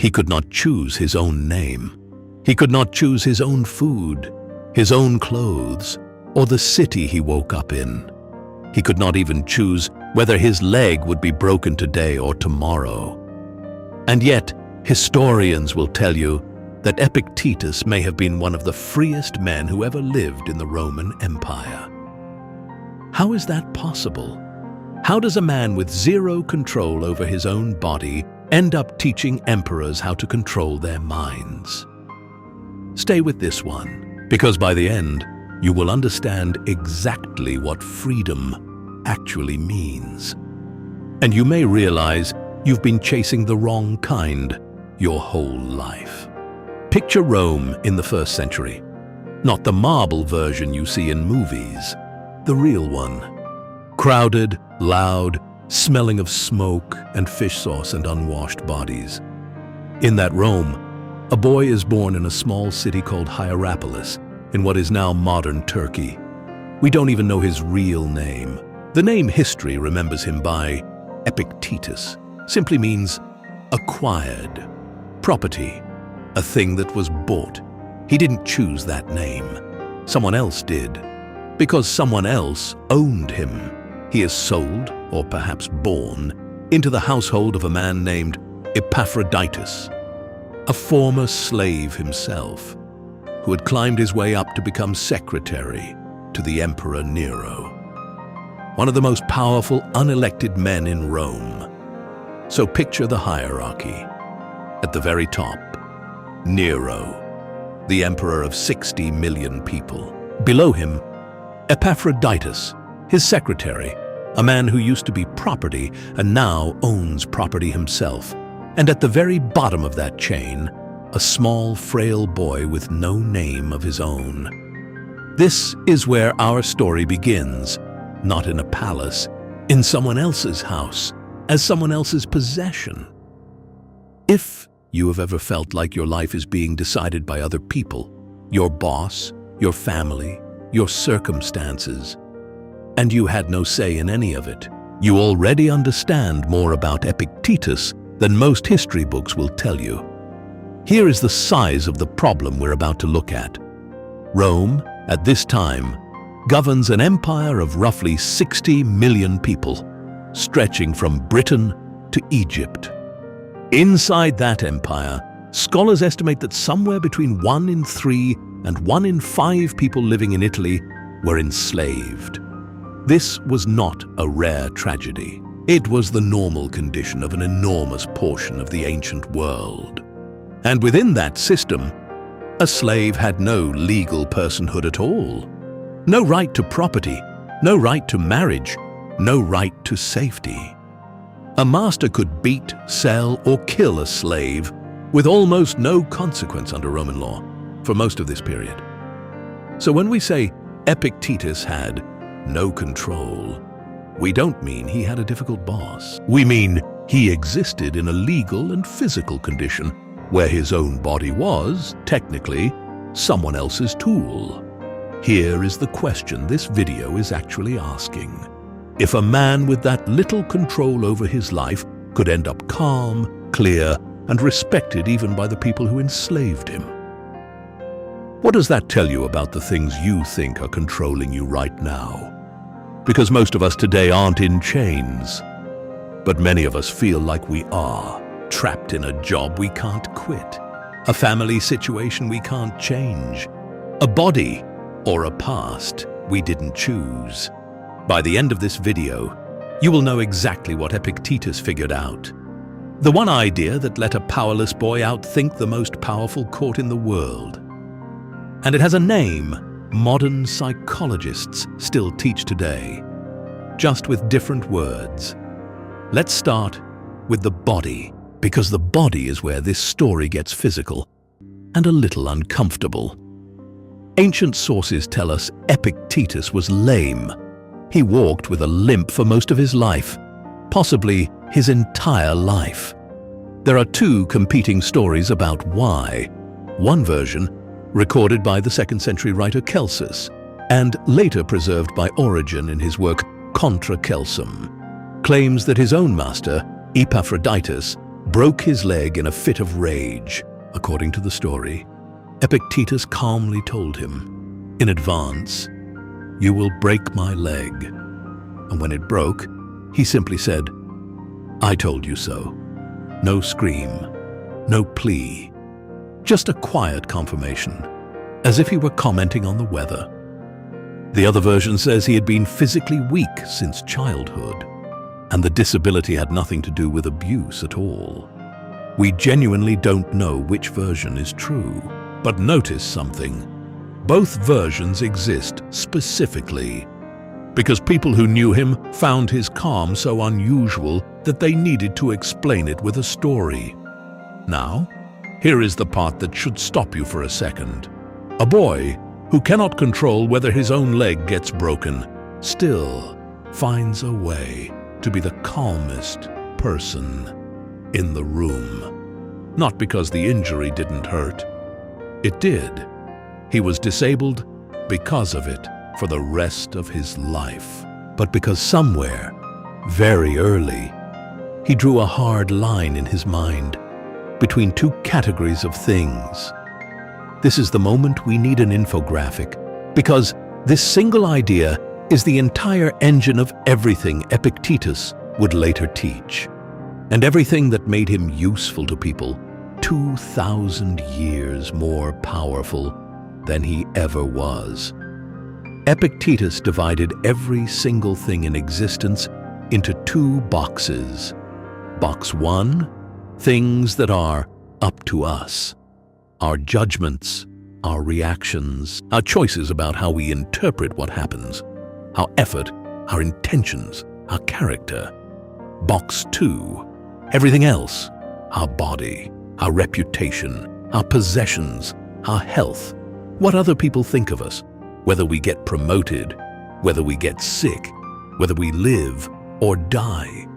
He could not choose his own name. He could not choose his own food, his own clothes, or the city he woke up in. He could not even choose whether his leg would be broken today or tomorrow. And yet, historians will tell you that Epictetus may have been one of the freest men who ever lived in the Roman Empire. How is that possible? How does a man with zero control over his own body end up teaching emperors how to control their minds? Stay with this one, because by the end, you will understand exactly what freedom actually means. And you may realize you've been chasing the wrong kind your whole life. Picture Rome in the 1st century. Not the marble version you see in movies, the real one. Crowded, loud, smelling of smoke and fish sauce and unwashed bodies. In that Rome, a boy is born in a small city called Hierapolis, in what is now modern Turkey. We don't even know his real name. The name history remembers him by Epictetus, simply means acquired, property, a thing that was bought. He didn't choose that name. Someone else did. Because someone else owned him. He is sold, or perhaps born, into the household of a man named Epictetus, a former slave himself, who had climbed his way up to become secretary to the Emperor Nero, one of the most powerful unelected men in Rome. So picture the hierarchy. At the very top, Nero, the emperor of 60 million people. Below him, Epictetus, his secretary, a man who used to be property and now owns property himself. And at the very bottom of that chain, a small, frail boy with no name of his own. This is where our story begins, not in a palace, in someone else's house, as someone else's possession. If you have ever felt like your life is being decided by other people, your boss, your family, your circumstances, and you had no say in any of it, you already understand more about Epictetus than most history books will tell you. Here is the size of the problem we're about to look at. Rome, at this time, governs an empire of roughly 60 million people, stretching from Britain to Egypt. Inside that empire, scholars estimate that somewhere between 1 in 3 and 1 in 5 people living in Italy were enslaved. This was not a rare tragedy. It was the normal condition of an enormous portion of the ancient world. And within that system, a slave had no legal personhood at all. No right to property, no right to marriage, no right to safety. A master could beat, sell, or kill a slave with almost no consequence under Roman law for most of this period. So when we say Epictetus had no control, we don't mean he had a difficult boss. We mean he existed in a legal and physical condition where his own body was, technically, someone else's tool. Here is the question this video is actually asking. If a man with that little control over his life could end up calm, clear, and respected even by the people who enslaved him. What does that tell you about the things you think are controlling you right now? Because most of us today aren't in chains, but many of us feel like we are, trapped in a job we can't quit, a family situation we can't change, a body or a past we didn't choose. By the end of this video, you will know exactly what Epictetus figured out. The one idea that let a powerless boy outthink the most powerful court in the world. And it has a name modern psychologists still teach today, just with different words. Let's start with the body, because the body is where this story gets physical and a little uncomfortable. Ancient sources tell us Epictetus was lame. He walked with a limp for most of his life, possibly his entire life. There are two competing stories about why. One version, recorded by the 2nd century writer Celsus, and later preserved by Origen in his work Contra Celsum, claims that his own master, Epictetus, broke his leg in a fit of rage. According to the story, Epictetus calmly told him, in advance, "You will break my leg." And when it broke, he simply said, "I told you so." No scream, no plea, just a quiet confirmation, as if he were commenting on the weather. The other version says he had been physically weak since childhood, and the disability had nothing to do with abuse at all. We genuinely don't know which version is true, but notice something. Both versions exist specifically because people who knew him found his calm so unusual that they needed to explain it with a story. Now, here is the part that should stop you for a second. A boy who cannot control whether his own leg gets broken still finds a way to be the calmest person in the room. Not because the injury didn't hurt. It did. He was disabled because of it for the rest of his life. But because somewhere, very early, he drew a hard line in his mind between two categories of things. This is the moment we need an infographic, because this single idea is the entire engine of everything Epictetus would later teach, and everything that made him useful to people 2,000 years more powerful than he ever was. Epictetus divided every single thing in existence into two boxes. Box 1, things that are up to us. Our judgments, our reactions, our choices about how we interpret what happens, our effort, our intentions, our character. Box 2, everything else, our body, our reputation, our possessions, our health, what other people think of us, whether we get promoted, whether we get sick, whether we live or die.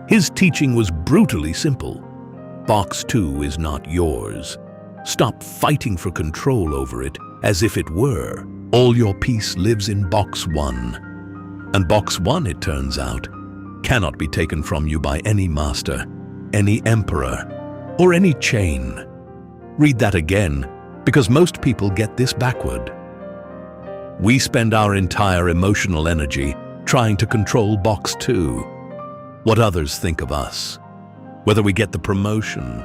His teaching was brutally simple. Box 2 is not yours. Stop fighting for control over it as if it were. All your peace lives in Box 1. And Box 1, it turns out, cannot be taken from you by any master, any emperor, or any chain. Read that again, because most people get this backward. We spend our entire emotional energy trying to control Box 2, what others think of us, whether we get the promotion,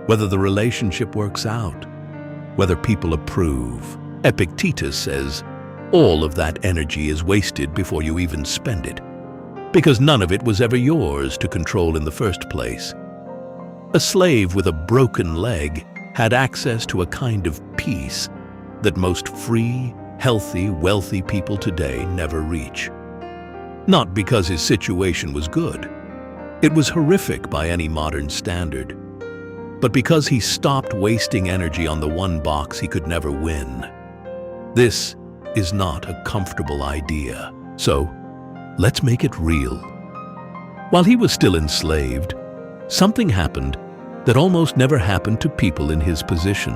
whether the relationship works out, whether people approve. Epictetus says, all of that energy is wasted before you even spend it, because none of it was ever yours to control in the first place. A slave with a broken leg had access to a kind of peace that most free, healthy, wealthy people today never reach. Not because his situation was good. It was horrific by any modern standard. But because he stopped wasting energy on the one box he could never win. This is not a comfortable idea. So, let's make it real. While he was still enslaved, something happened that almost never happened to people in his position.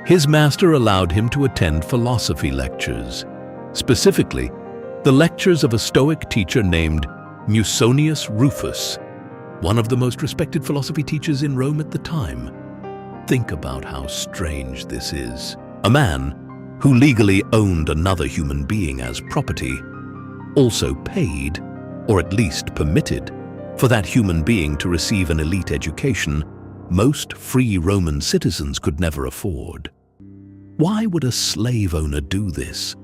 His master allowed him to attend philosophy lectures, specifically the lectures of a Stoic teacher named Musonius Rufus, one of the most respected philosophy teachers in Rome at the time. Think about how strange this is. A man who legally owned another human being as property also paid, or at least permitted, for that human being to receive an elite education most free Roman citizens could never afford. Why would a slave owner do this?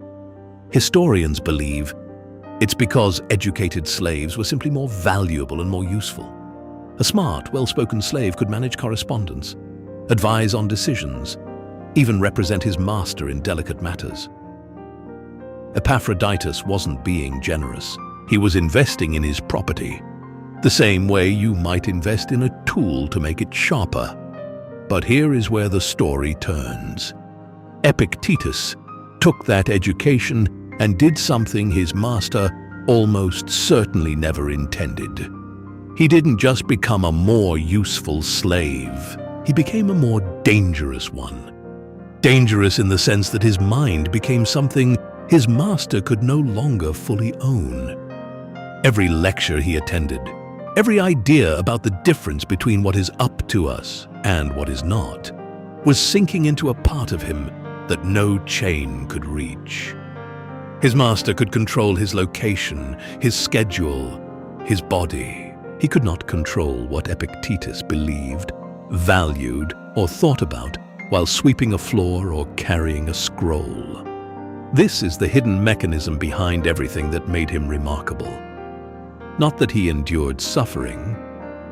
Historians believe it's because educated slaves were simply more valuable and more useful. A smart, well-spoken slave could manage correspondence, advise on decisions, even represent his master in delicate matters. Epaphroditus wasn't being generous. He was investing in his property, the same way you might invest in a tool to make it sharper. But here is where the story turns. Epictetus took that education and did something his master almost certainly never intended. He didn't just become a more useful slave. He became a more dangerous one. Dangerous in the sense that his mind became something his master could no longer fully own. Every lecture he attended, Every idea about the difference between what is up to us and what is not was sinking into a part of him that no chain could reach. His master could control his location, his schedule, his body. He could not control what Epictetus believed, valued, or thought about while sweeping a floor or carrying a scroll. This is the hidden mechanism behind everything that made him remarkable. Not that he endured suffering.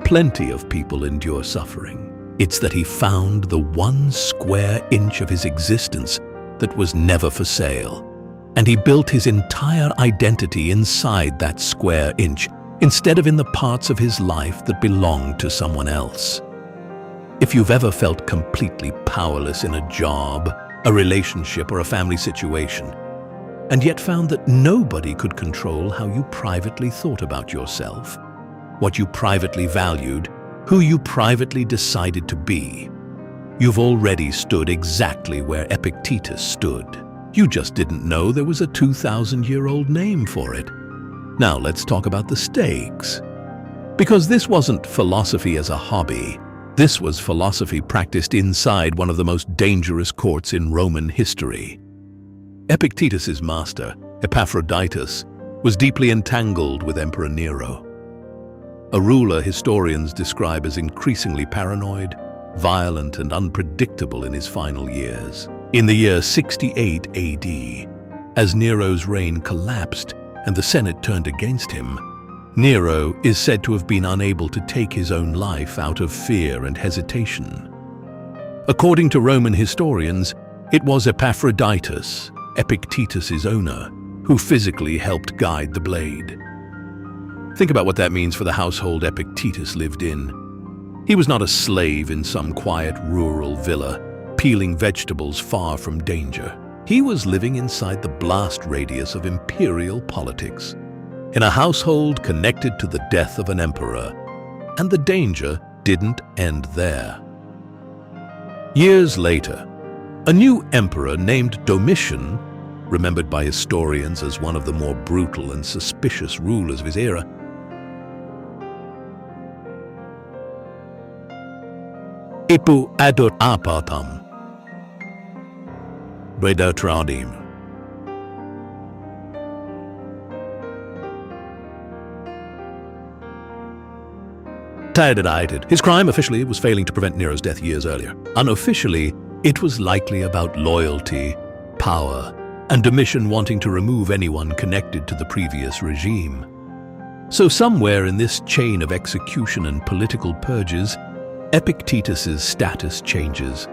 Plenty of people endure suffering. It's that he found the one square inch of his existence that was never for sale. And he built his entire identity inside that square inch, instead of in the parts of his life that belonged to someone else. If you've ever felt completely powerless in a job, a relationship, or a family situation, and yet found that nobody could control how you privately thought about yourself, what you privately valued, who you privately decided to be, you've already stood exactly where Epictetus stood. You just didn't know there was a 2,000-year-old name for it. Now let's talk about the stakes. Because this wasn't philosophy as a hobby. This was philosophy practiced inside one of the most dangerous courts in Roman history. Epictetus's master, Epaphroditus, was deeply entangled with Emperor Nero, a ruler historians describe as increasingly paranoid, violent, and unpredictable in his final years. In the year 68 AD, as Nero's reign collapsed and the Senate turned against him, Nero is said to have been unable to take his own life out of fear and hesitation. According to Roman historians, it was Epaphroditus, Epictetus's owner, who physically helped guide the blade. Think about what that means for the household Epictetus lived in. He was not a slave in some quiet rural villa, peeling vegetables far from danger. He was living inside the blast radius of imperial politics, in a household connected to the death of an emperor, and the danger didn't end there. Years later, a new emperor named Domitian, remembered by historians as one of the more brutal and suspicious rulers of his era, Ipu adot apatam, Bredatradim. His crime officially was failing to prevent Nero's death years earlier. Unofficially, it was likely about loyalty, power, and Domitian wanting to remove anyone connected to the previous regime. So somewhere in this chain of execution and political purges, Epictetus's status changes.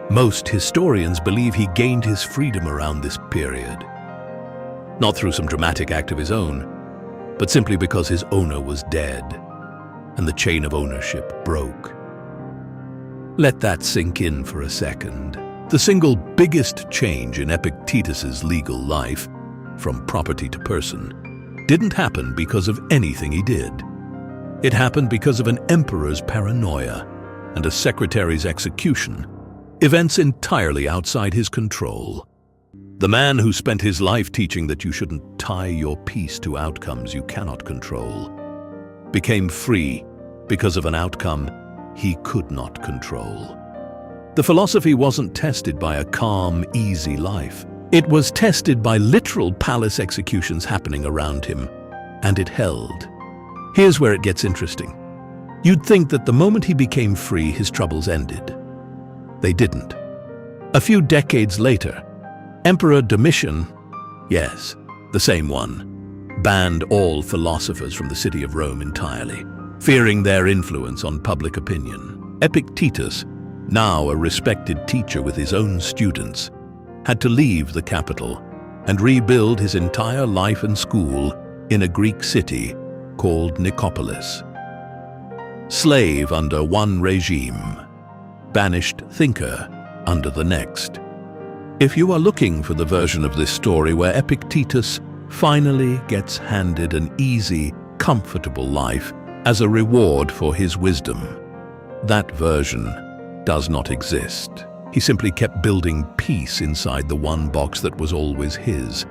Most historians believe he gained his freedom around this period. Not through some dramatic act of his own, but simply because his owner was dead, and the chain of ownership broke. Let that sink in for a second. The single biggest change in Epictetus's legal life, from property to person, didn't happen because of anything he did. It happened because of an emperor's paranoia and a secretary's execution, events entirely outside his control. The man who spent his life teaching that you shouldn't tie your peace to outcomes you cannot control became free because of an outcome he could not control. The philosophy wasn't tested by a calm, easy life. It was tested by literal palace executions happening around him, and it held. Here's where it gets interesting. You'd think that the moment he became free, his troubles ended. They didn't. A few decades later, Emperor Domitian, yes, the same one, banned all philosophers from the city of Rome entirely, fearing their influence on public opinion. Epictetus, now a respected teacher with his own students, had to leave the capital and rebuild his entire life and school in a Greek city called Nicopolis. Slave under one regime, banished thinker under the next. If you are looking for the version of this story where Epictetus finally gets handed an easy, comfortable life as a reward for his wisdom, that version does not exist. He simply kept building peace inside the one box that was always his,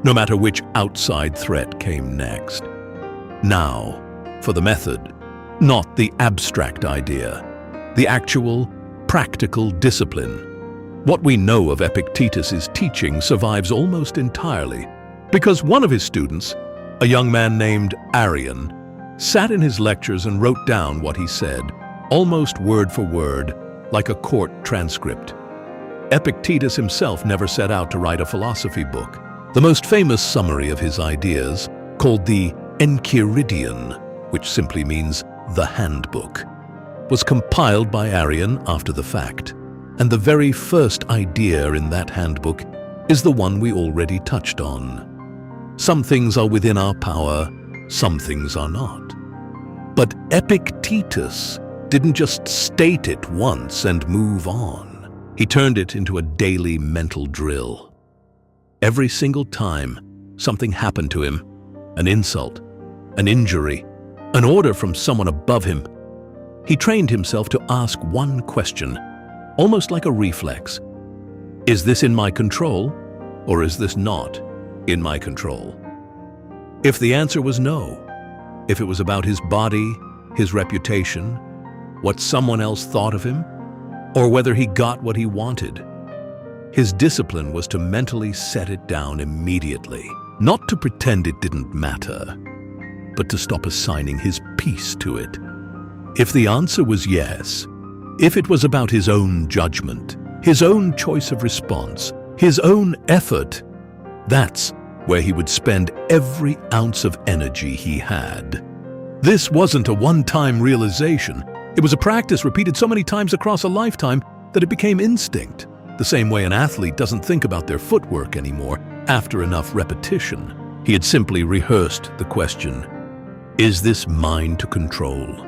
no matter which outside threat came next. Now, for the method, not the abstract idea, the actual, practical discipline. What we know of Epictetus's teaching survives almost entirely because one of his students, a young man named Arian, sat in his lectures and wrote down what he said, almost word for word, like a court transcript. Epictetus himself never set out to write a philosophy book. The most famous summary of his ideas, called the Enchiridion, which simply means the handbook, was compiled by Arian after the fact. And the very first idea in that handbook is the one we already touched on. Some things are within our power, some things are not. But Epictetus didn't just state it once and move on. He turned it into a daily mental drill. Every single time something happened to him, an insult, an injury, an order from someone above him, he trained himself to ask one question, almost like a reflex. Is this in my control, or is this not in my control? If the answer was no, if it was about his body, his reputation, what someone else thought of him, or whether he got what he wanted, his discipline was to mentally set it down immediately, not to pretend it didn't matter, but to stop assigning his peace to it. If the answer was yes, if it was about his own judgment, his own choice of response, his own effort, that's where he would spend every ounce of energy he had. This wasn't a one-time realization. It was a practice repeated so many times across a lifetime that it became instinct, the same way an athlete doesn't think about their footwork anymore after enough repetition. He had simply rehearsed the question, is this mine to control?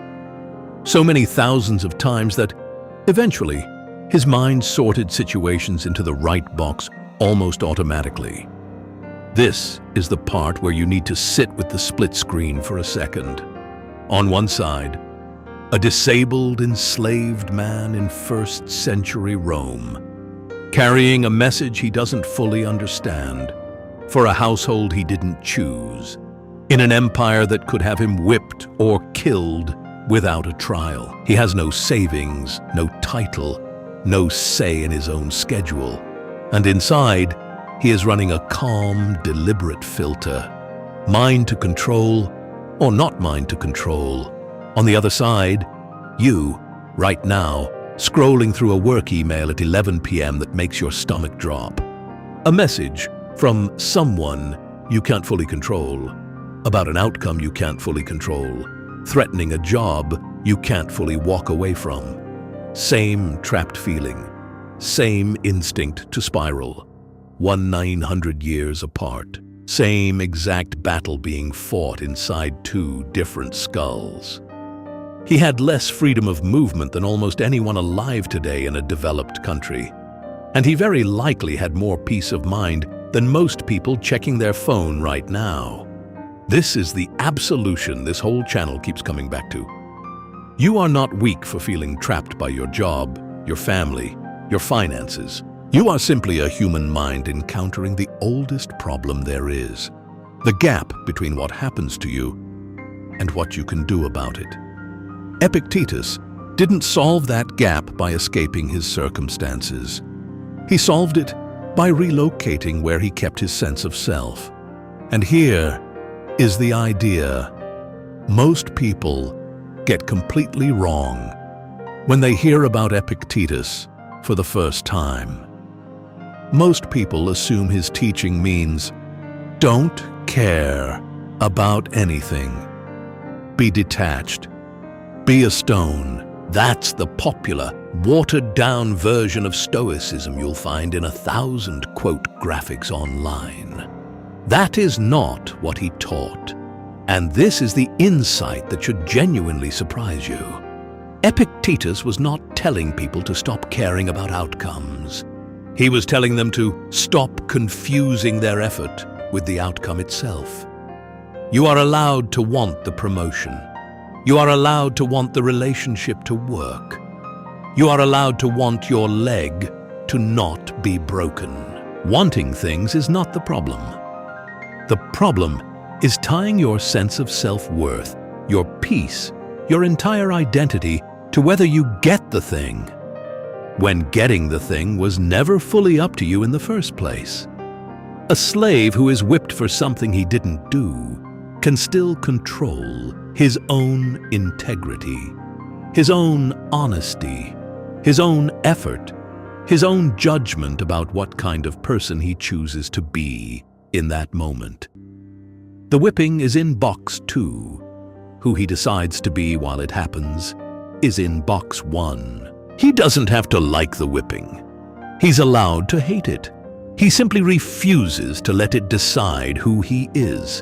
So many thousands of times that, eventually, his mind sorted situations into the right box almost automatically. This is the part where you need to sit with the split screen for a second. On one side, a disabled, enslaved man in 1st century Rome, carrying a message he doesn't fully understand, for a household he didn't choose, in an empire that could have him whipped or killed without a trial. He has no savings, no title, no say in his own schedule. And inside, he is running a calm, deliberate filter. Mine to control, or not mine to control. On the other side, you, right now, scrolling through a work email at 11 p.m. that makes your stomach drop. A message from someone you can't fully control, about an outcome you can't fully control, threatening a job you can't fully walk away from. Same trapped feeling, same instinct to spiral, 900 years apart. Same exact battle being fought inside 2 different skulls. He had less freedom of movement than almost anyone alive today in a developed country. And he very likely had more peace of mind than most people checking their phone right now. This is the absolution this whole channel keeps coming back to. You are not weak for feeling trapped by your job, your family, your finances. You are simply a human mind encountering the oldest problem there is, the gap between what happens to you and what you can do about it. Epictetus didn't solve that gap by escaping his circumstances. He solved it by relocating where he kept his sense of self. And here is the idea most people get completely wrong when they hear about Epictetus for the first time. Most people assume his teaching means don't care about anything. Be detached. Be a stone. That's the popular, watered-down version of Stoicism you'll find in 1,000 quote graphics online. That is not what he taught. And this is the insight that should genuinely surprise you. Epictetus was not telling people to stop caring about outcomes. He was telling them to stop confusing their effort with the outcome itself. You are allowed to want the promotion. You are allowed to want the relationship to work. You are allowed to want your leg to not be broken. Wanting things is not the problem. The problem is tying your sense of self-worth, your peace, your entire identity to whether you get the thing, when getting the thing was never fully up to you in the first place. A slave who is whipped for something he didn't do can still control his own integrity, his own honesty, his own effort, his own judgment about what kind of person he chooses to be in that moment. The whipping is in box 2. Who he decides to be while it happens is in box 1. He doesn't have to like the whipping. He's allowed to hate it. He simply refuses to let it decide who he is.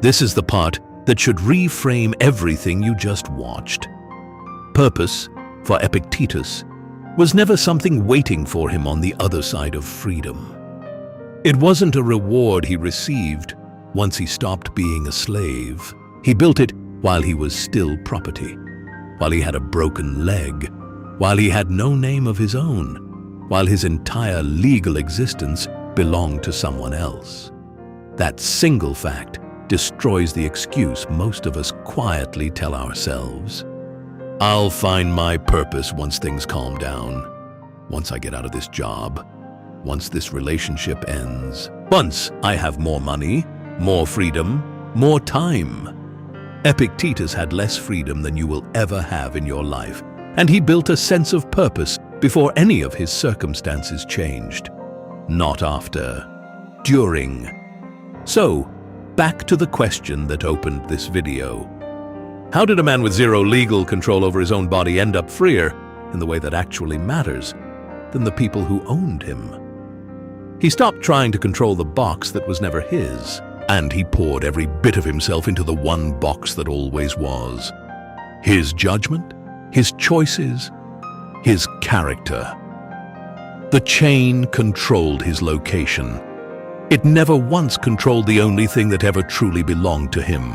This is the part that should reframe everything you just watched. Purpose, for Epictetus, was never something waiting for him on the other side of freedom. It wasn't a reward he received once he stopped being a slave. He built it while he was still property, while he had a broken leg, while he had no name of his own, while his entire legal existence belonged to someone else. That single fact destroys the excuse most of us quietly tell ourselves. I'll find my purpose once things calm down, once I get out of this job, once this relationship ends, once I have more money, more freedom, more time. Epictetus had less freedom than you will ever have in your life, and he built a sense of purpose before any of his circumstances changed. Not after, during. So, back to the question that opened this video. How did a man with zero legal control over his own body end up freer, in the way that actually matters, than the people who owned him? He stopped trying to control the box that was never his, and he poured every bit of himself into the one box that always was. His judgment, his choices, his character. The chain controlled his location. It never once controlled the only thing that ever truly belonged to him.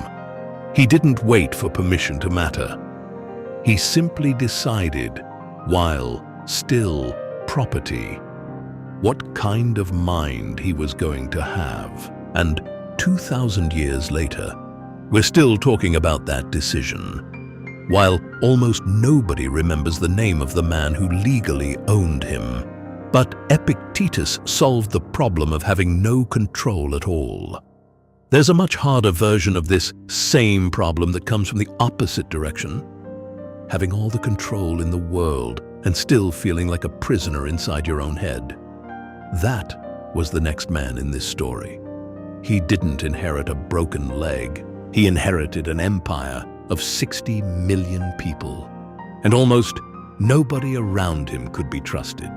He didn't wait for permission to matter. He simply decided, while still property, what kind of mind he was going to have. And 2,000 years later, we're still talking about that decision, while almost nobody remembers the name of the man who legally owned him. But Epictetus solved the problem of having no control at all. There's a much harder version of this same problem that comes from the opposite direction. Having all the control in the world and still feeling like a prisoner inside your own head. That was the next man in this story. He didn't inherit a broken leg. He inherited an empire of 60 million people. And almost nobody around him could be trusted.